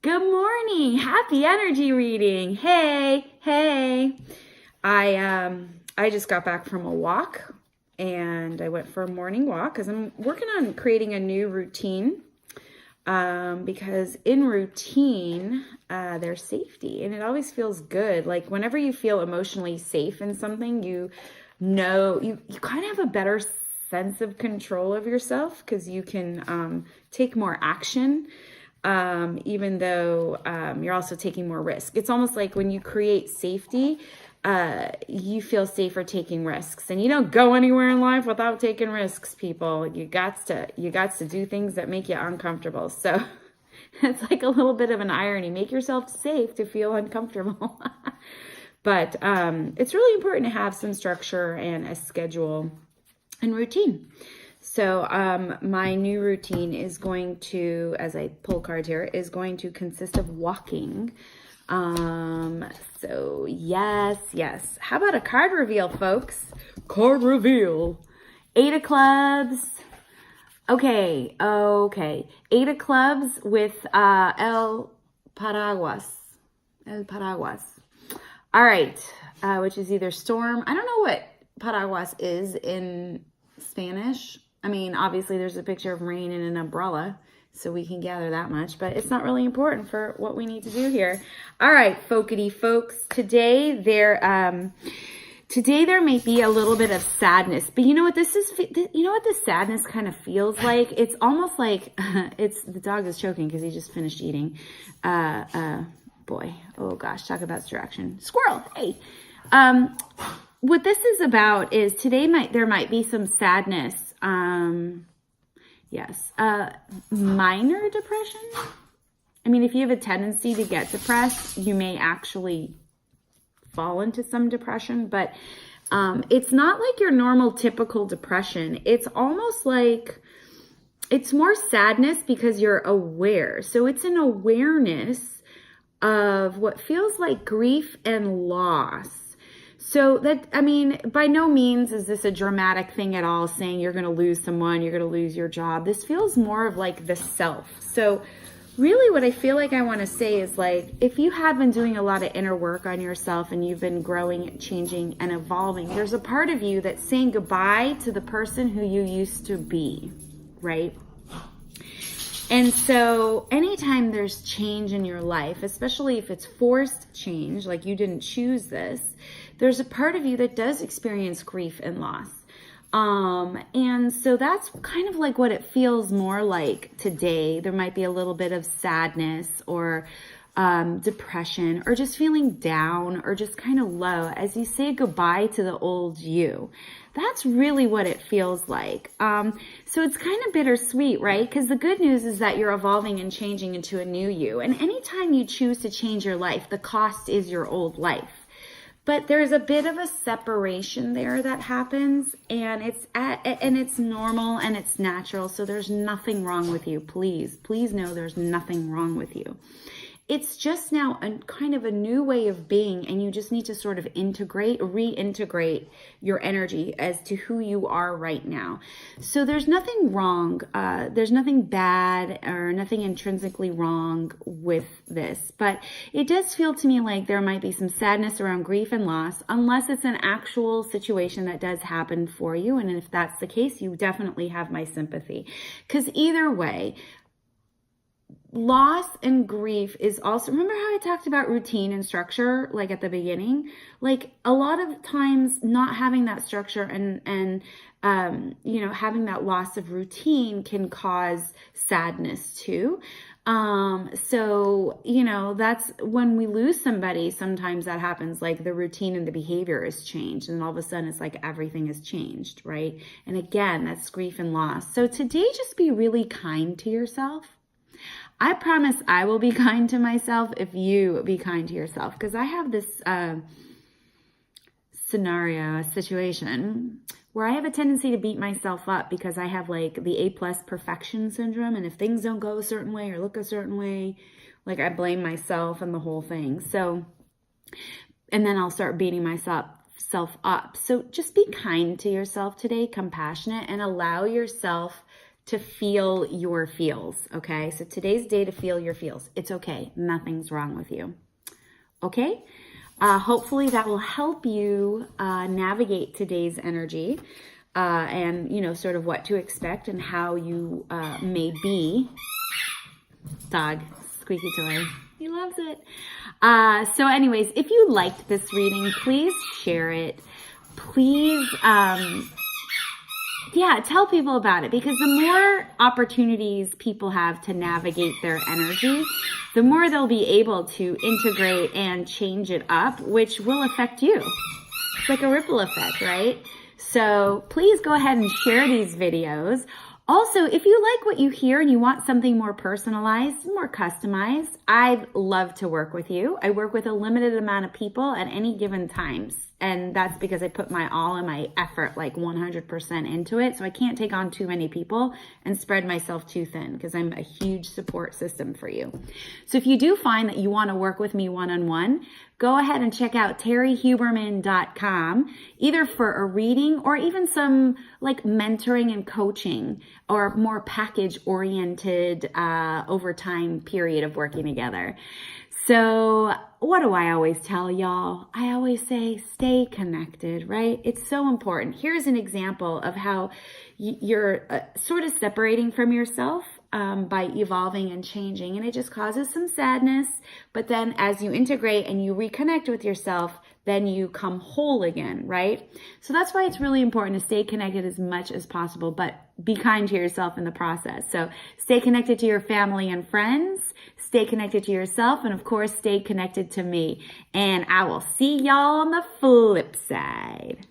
Good morning. Happy energy reading. Hey. I just got back from a walk and I went for a morning walk because I'm working on creating a new routine. Because in routine, there's safety and it always feels good. Like whenever you feel emotionally safe in something, you kind of have a better sense of control of yourself because you can take more action. Even though you're also taking more risk. It's almost like when you create safety, you feel safer taking risks, and you don't go anywhere in life without taking risks, people. You got to do things that make you uncomfortable. So it's like a little bit of an irony. Make yourself safe to feel uncomfortable. But it's really important to have some structure and a schedule and routine. So my new routine is going to, as I pull cards here, is going to consist of walking. So yes. How about a card reveal, folks? Card reveal. 8 of clubs. Okay. 8 of clubs with El Paraguas. All right. Which is either storm. I don't know what Paraguas is in Spanish. I mean, obviously there's a picture of rain and an umbrella, so we can gather that much, but it's not really important for what we need to do here. All right, folkity folks. Today there may be a little bit of sadness, but you know what this is? You know what this sadness kind of feels like? It's almost like the dog is choking because he just finished eating. Boy, oh gosh, talk about distraction. Squirrel, hey. What this is about is there might be some sadness. Minor depression. I mean, if you have a tendency to get depressed, you may actually fall into some depression, but it's not like your normal typical depression. It's almost like it's more sadness because you're aware. So it's an awareness of what feels like grief and loss. So that, I mean, by no means is this a dramatic thing at all, saying you're going to lose someone, you're going to lose your job. This feels more of like the self. So really what I feel like I want to say is, like, if you have been doing a lot of inner work on yourself and you've been growing, changing, and evolving, there's a part of you that's saying goodbye to the person who you used to be, right? And so anytime there's change in your life, especially if it's forced change, like you didn't choose this, there's a part of you that does experience grief and loss. And so that's kind of like what it feels more like today. There might be a little bit of sadness or depression or just feeling down or just kind of low as you say goodbye to the old you. That's really what it feels like. So it's kind of bittersweet, right? Because the good news is that you're evolving and changing into a new you. And anytime you choose to change your life, the cost is your old life. But there's a bit of a separation there that happens, and it's normal and it's natural. So there's nothing wrong with you. Please know there's nothing wrong with you. It's just now a kind of a new way of being, and you just need to sort of reintegrate your energy as to who you are right now. So there's nothing wrong. There's nothing bad or nothing intrinsically wrong with this, but it does feel to me like there might be some sadness around grief and loss, unless it's an actual situation that does happen for you. And if that's the case, you definitely have my sympathy, because either way, loss and grief is also, remember how I talked about routine and structure, like at the beginning? Like a lot of times not having that structure and having that loss of routine can cause sadness too. So, that's when we lose somebody, sometimes that happens, like the routine and the behavior is changed, and all of a sudden it's like everything has changed, right? And again, that's grief and loss. So today, just be really kind to yourself. I promise I will be kind to myself if you be kind to yourself, because I have this situation where I have a tendency to beat myself up because I have like the A+ perfection syndrome, and if things don't go a certain way or look a certain way, like I blame myself and the whole thing. So, and then I'll start beating myself up. So just be kind to yourself today, compassionate, and allow yourself to feel your feels, okay? So today's day to feel your feels. It's okay. Nothing's wrong with you, okay? Hopefully that will help you navigate today's energy and, you know, sort of what to expect and how you may be. Dog, squeaky toy. He loves it. So anyways, if you liked this reading, please share it. Please, tell people about it, because the more opportunities people have to navigate their energy, the more they'll be able to integrate and change it up, which will affect you. It's like a ripple effect, right? So please go ahead and share these videos. Also, if you like what you hear and you want something more personalized, more customized, I'd love to work with you. I work with a limited amount of people at any given times. And that's because I put my all and my effort, like 100% into it. So I can't take on too many people and spread myself too thin, because I'm a huge support system for you. So if you do find that you want to work with me one-on-one, go ahead and check out terryhuberman.com, either for a reading or even some like mentoring and coaching, or more package oriented over time period of working together. So what do I always tell y'all? I always say, stay connected, right? It's so important. Here's an example of how you're sort of separating from yourself by evolving and changing. And it just causes some sadness. But then as you integrate and you reconnect with yourself, then you come whole again, right? So that's why it's really important to stay connected as much as possible, but be kind to yourself in the process. So stay connected to your family and friends, stay connected to yourself, and of course, stay connected to me. And I will see y'all on the flip side.